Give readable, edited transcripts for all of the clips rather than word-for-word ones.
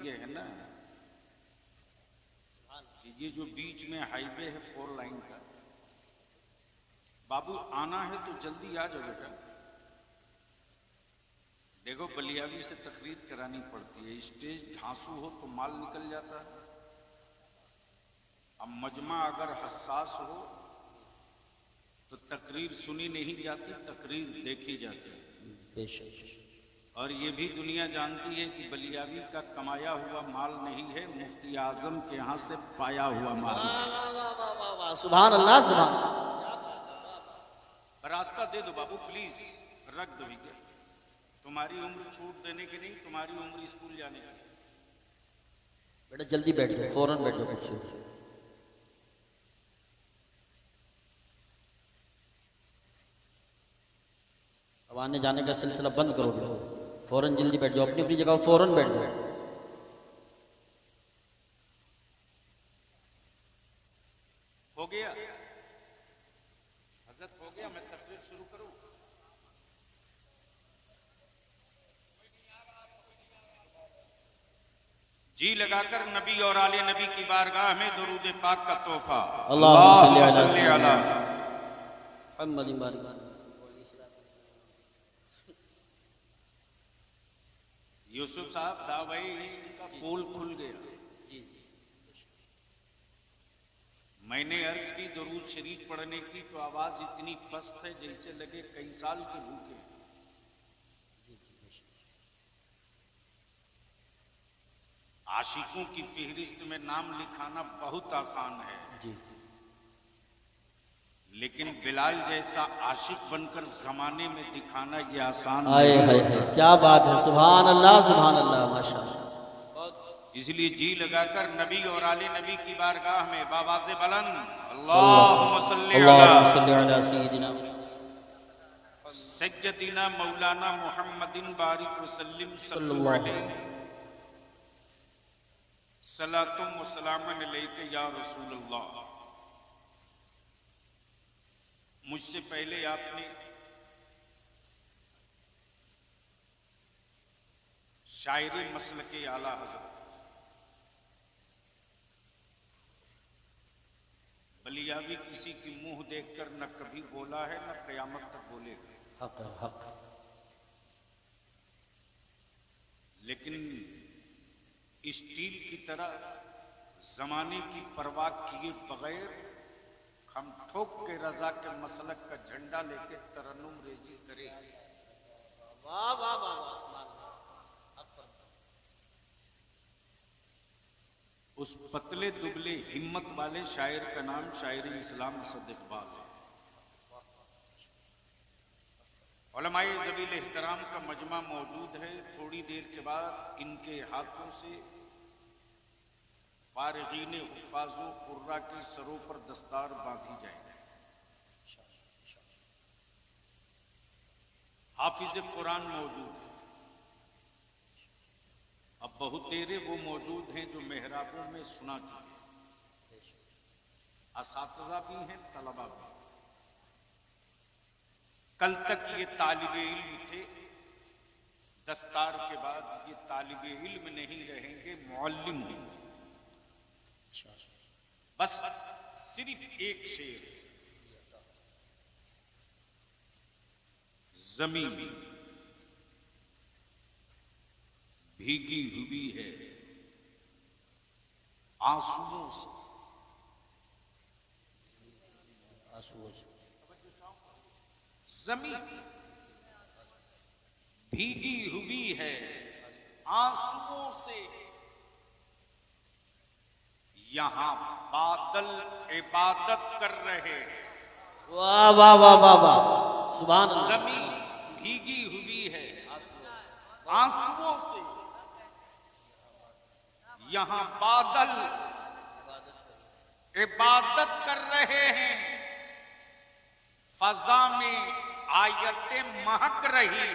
ये है ना, ये जो बीच में हाईवे है 4 लाइन का, बाबू आना है तो जल्दी आ जाओ बेटा। देखो बलियावी से तकरीर करानी पड़ती है, स्टेज ढांसू हो तो माल निकल जाता है। अब मजमा अगर हसास हो तो तकरीर सुनी नहीं जाती, तकरीर देखी जाती है। बेशक। और ये भी दुनिया जानती है कि बलियावी का कमाया हुआ माल नहीं है, मुफ्ती आजम के यहाँ से पाया हुआ माल। सुभान अल्लाह, सुभान। रास्ता दे दो बाबू प्लीज, रख दो भैया। तुम्हारी उम्र छूट देने की नहीं, तुम्हारी उम्र स्कूल जाने की। बेटा जल्दी बैठ जाओ, फौरन बैठ जाओ कुर्सी पे। अब आने जाने का सिलसिला बंद करो बेटा, फौरन जल्दी बैठ जाओ, अपनी अपनी जगह फौरन बैठ जाओ। हो गया हजरत, हो गया, मैं तकरीर शुरू करूं? जी लगाकर नबी और आले नबी की बारगाह में दुरूद पाक का तोहफा। अल्लाहुम्मा सल्ली अला मुहम्मद। यूसुफ साहब दावई इश्क का पोल खुल गया। मैंने अर्ज की दुरूद शरीफ पढ़ने की तो आवाज इतनी पस्त है जैसे लगे कई साल के भूखे। आशिकों की फिहरिस्त में नाम लिखाना बहुत आसान है जी, लेकिन बिलाल जैसा आशिक बनकर जमाने में दिखाना ये आसान आए नहीं। है, क्या बात है, सुभान अल्लाह, सुभान अल्लाह, माशाअल्लाह। इसलिए जी लगाकर नबी और आले नबी की बारगाह में बावाज़े बुलंद अल्लाहुम्मा सल्ली अला सय्यदिना मौलाना मुहम्मदिन बारिक वसल्लिम सल्लल्लाहु अलैहि सलातुम व सलामन अलैका या रसूलल्लाह। मुझसे पहले आपने शायरी मसल के आला हजरत बलियावी किसी की मुंह देखकर न कभी बोला है न कयामत तक बोलेगा। हक हक। लेकिन स्टील की तरह जमाने की परवाह किए बगैर हम ठोक के रजा के मसलक का झंडा लेके तरन्नुम रेजी करे। वाह वाह वाह। उस पतले दुबले हिम्मत वाले शायर का नाम शायर इस्लाम असद इकबाल है। उलमाए ज़वील एहतराम का मजमा मौजूद है। थोड़ी देर के बाद इनके हाथों से फारिगीन हुफ़ाज़ो कुर्रा के सरों पर दस्तार बांधी जाएगी। हाफिज कुरान मौजूद है। अब बहुतेरे वो मौजूद हैं जो मेहराबों में सुना चुके, असातिज़ा भी हैं, तलबा भी। कल तक ये तालिबे इल्म थे, दस्तार के बाद ये तालिबे इल्म नहीं रहेंगे, मुअल्लिम होंगे। बस सिर्फ एक शेर, ज़मीन भीगी हुई है आंसुओं से, जमीन भीगी हुई है आंसुओं से, यहां बादल इबादत कर रहे। वाह वाह वाह वाह वाह, सुभान अल्लाह। जमीन भीगी हुई है आंसुओं से, यहां बादल इबादत कर रहे हैं। फजा में आयतें महक रही,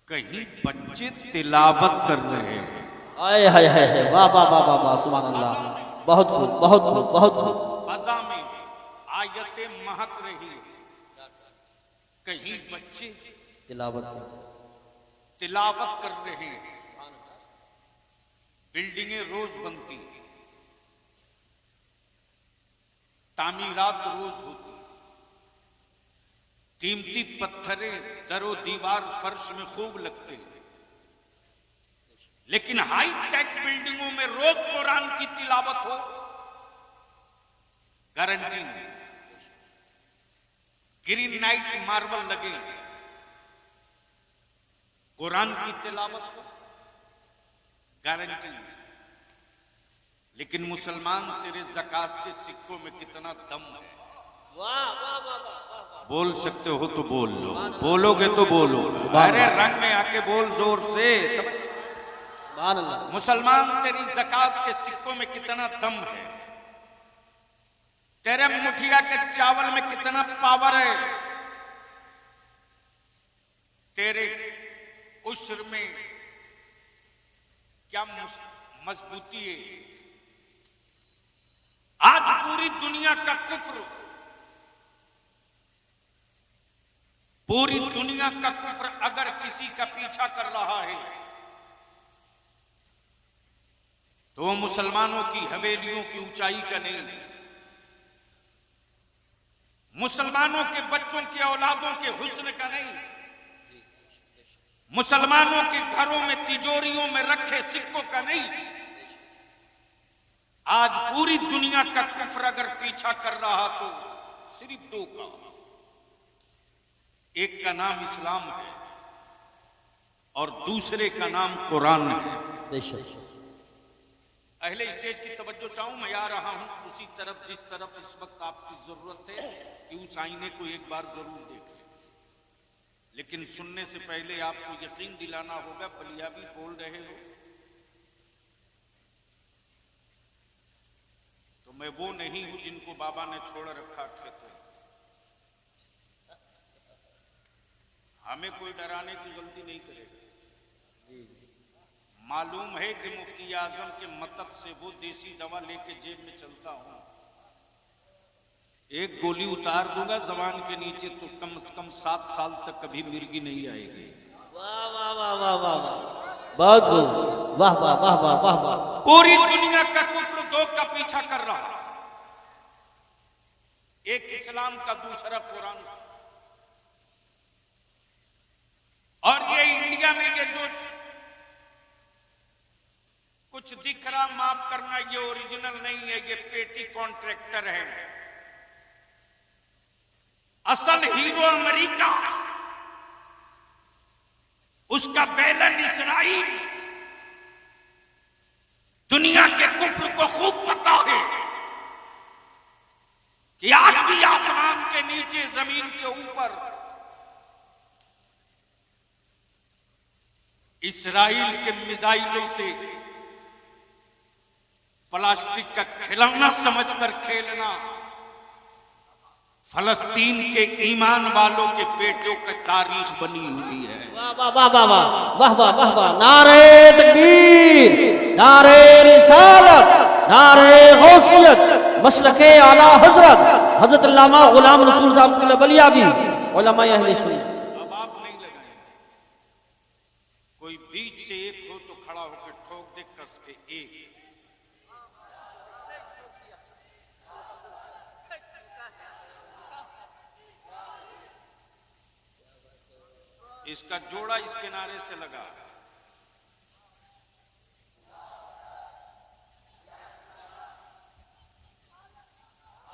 कहीं बच्चे तिलावत कर रहे हैं। आए हाय हाय हाय, वाह वाह वाह वाह वाह, सुभान अल्लाह। बहुत खूब, बहुत खूब, बहुत खूब। फजा में आयतें महक रही, कहीं बच्चे तिलावत तिलावत कर रहे हैं। बिल्डिंगें रोज बनती, तामीरात रोज होती, कीमती पत्थरें दरो दीवार फर्श में खूब लगते, लेकिन हाई टेक बिल्डिंगों में रोज कुरान की तिलावत हो, गारंटी नहीं। ग्रीन नाइट मार्बल लगे, कुरान की तिलावत हो, गारंटी नहीं। लेकिन मुसलमान तेरे ज़कात के सिक्कों में कितना दम है। वाह वाह वाह वाह, बोल सकते हो तो बोल लो, बोलोगे तो बोलो, अरे रंग में आके बोल जोर से। मुसलमान तेरी ज़कात के सिक्कों में कितना दम है, तेरे मुठिया के चावल में कितना पावर है, तेरे उश्र में क्या मजबूती है। आज पूरी दुनिया का कुफ्र, पूरी दुनिया का कुफ्र अगर किसी का पीछा कर रहा है तो वो मुसलमानों की हवेलियों की ऊंचाई का नहीं, मुसलमानों के बच्चों के औलादों के हुस्न का नहीं, मुसलमानों के घरों में तिजोरियों में रखे सिक्कों का नहीं। आज पूरी दुनिया का कुफ्र अगर पीछा कर रहा तो सिर्फ दो का, एक का नाम इस्लाम है और दूसरे का नाम कुरान है। अहले स्टेज की तवज्जो चाहूं, मैं आ रहा हूं उसी तरफ जिस तरफ इस वक्त आपकी जरूरत है कि उस आईने को एक बार जरूर देख लें। लेकिन सुनने से पहले आपको यकीन दिलाना होगा, बलियाबी बोल रहे हो तो मैं वो नहीं हूं जिनको बाबा ने छोड़ रखा खेतों में। हमें कोई डराने की गलती नहीं करेगा। मालूम है कि मुफ्ती आजम के मतलब से वो देसी दवा लेके जेब में चलता हूं, एक गोली उतार दूंगा जबान के नीचे तो कम से कम 7 साल तक कभी मिर्गी नहीं आएगी। वाह वाह वाह वाह वाह वाह, बहुत खूब, वाह वाह वाह वाह वाह वाह। पूरी दुनिया का कुफ्र दो का पीछा कर रहा, एक इस्लाम का, दूसरा कुरान का। और ये इंडिया में ये जो कुछ दिख रहा, माफ करना, ये ओरिजिनल नहीं है, ये पेटी कॉन्ट्रैक्टर है। असल हीरो अमेरिका, उसका बेलन इसराइल। दुनिया के कुफ्र को खूब पता है कि आज भी आसमान के नीचे, जमीन के ऊपर इसराइल के मिसाइलों से प्लास्टिक का खिलौना समझकर खेलना फलस्तीन के ईमान वालों के पेटों की तारीख बनी हुई है। वाह वाह वाह वाह वाह वाह वाह वाह, नारे तकबीर, नारे रिसालत, नारे गौसियत, मसलके आला हजरत हजरत अल्लामा गुलाम रसूल साहब बलियाबी, उलमा अहले सुन्नत। अब आप नहीं लगाए, कोई बीच से एक हो तो खड़ा होकर ठोक दे कस के एक। इसका जोड़ा इस किनारे से लगा,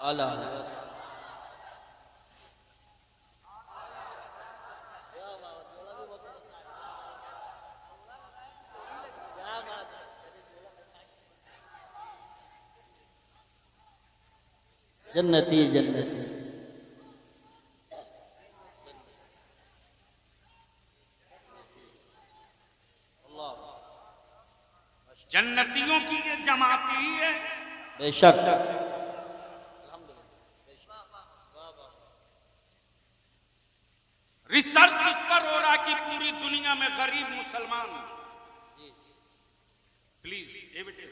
आला जन्नती जन्नती। जन्नतियों की ये जमात ही है। बेशक रिसर्च इस पर हो रहा कि पूरी दुनिया में गरीब मुसलमान, प्लीज ए बेटे,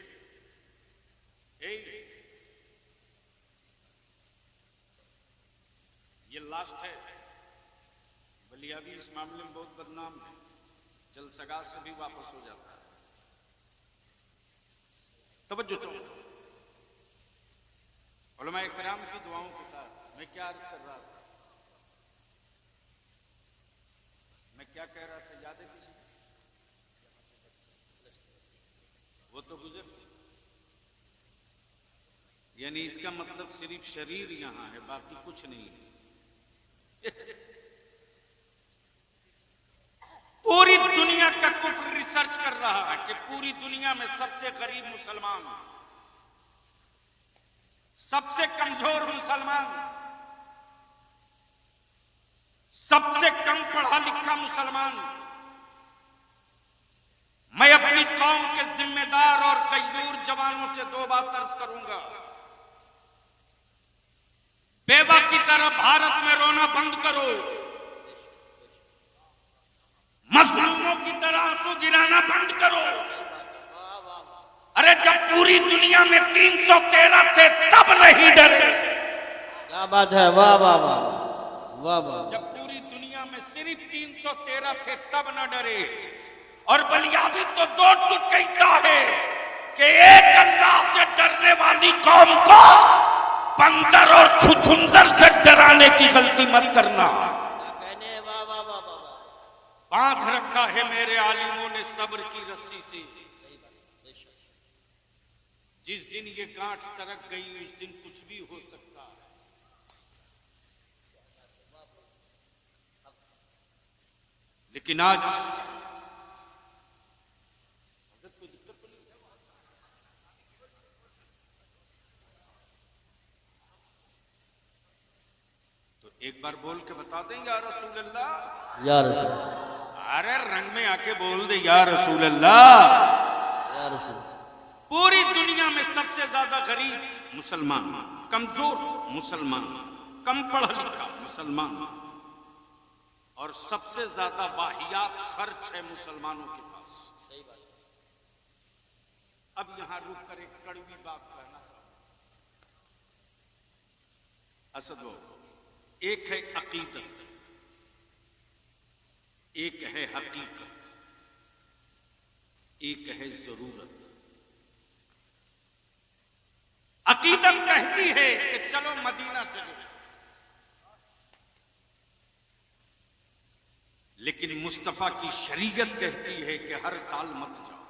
ये लास्ट है। बलियाबी इस मामले में बहुत बदनाम है, जलसगा से भी वापस हो जाता है। तवज्जो चाहूं उलमा इकराम की दुआओं के साथ मैं क्या अर्ज कर रहा था, मैं क्या कह रहा था, याद है किसी को? वो तो गुजर, यानी इसका मतलब सिर्फ शरीर यहां है, बाकी कुछ नहीं है। पूरी दुनिया का कुफ्र रिसर्च कर रहा है कि पूरी दुनिया में सबसे गरीब मुसलमान, सबसे कमजोर मुसलमान, सबसे कम पढ़ा लिखा मुसलमान, मैं अपनी कौम के जिम्मेदार और गयूर जवानों से दो बात अर्ज करूंगा। बेवा की तरह भारत में रोना बंद करो, मजलूमों की तरह आंसू गिराना बंद करो। अरे जब पूरी दुनिया में 313 थे तब नहीं डरे। क्या बात है, वाह वाह वाह वाह वाह। जब पूरी दुनिया में सिर्फ 313 थे तब न डरे। और बलियाबी तो दो टुक कहता है कि एक अल्लाह से डरने वाली कौम को बंदर और छुछुंदर से डराने की गलती मत करना। बांध रखा है मेरे आलिमों ने सब्र की रस्सी से, जिस दिन ये गांठ सरक गई उस दिन कुछ भी हो सकता है। लेकिन आज तो एक बार बोल के बता दें या रसूल अल्लाह, या रसूल। अरे रंग में आके बोल दे या रसूल अल्लाह, या रसूल। पूरी दुनिया में सबसे ज्यादा गरीब मुसलमान, कमजोर मुसलमान, कम पढ़ा लिखा मुसलमान, और सबसे ज्यादा वाहियात खर्च है मुसलमानों के पास। सही बात। अब यहां रुक कर एक कड़वी बात कहना, असद वो एक है अकीदत, एक है हकीकत, एक है जरूरत। अकीदत कहती है कि चलो मदीना चलो, लेकिन मुस्तफा की शरीयत कहती है कि हर साल मत जाओ।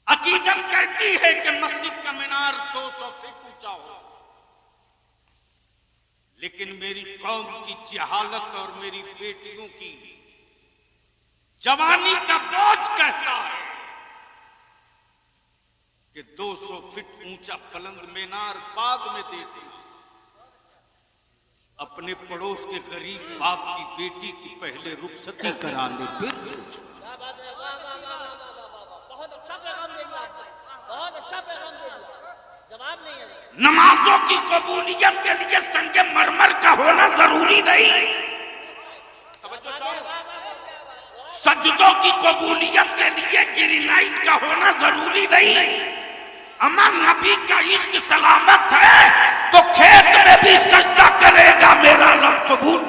अकीदत कहती है कि मस्जिद का मीनार 200 फीट ऊंचा हो, लेकिन मेरी कौम की जहालत और मेरी बेटियों की जवानी का बोझ कहता है कि 200 फीट ऊंचा बुलंद मीनार बाद में देते, अपने पड़ोस के गरीब बाप की बेटी की पहले रुखसती करा ले फिर सोचो। बहुत अच्छा पैगाम दे दिया, बहुत अच्छा पैगाम दे दिया, जवाब नहीं है। नमाजों की कबूलियत के लिए संगे मरमर का होना जरूरी नहीं, सजदों की कबूलियत के लिए ग्रेनाइट का होना जरूरी नहीं। अमन नबी का इश्क सलामत है तो खेत में भी सजदा करेगा मेरा रब कबूल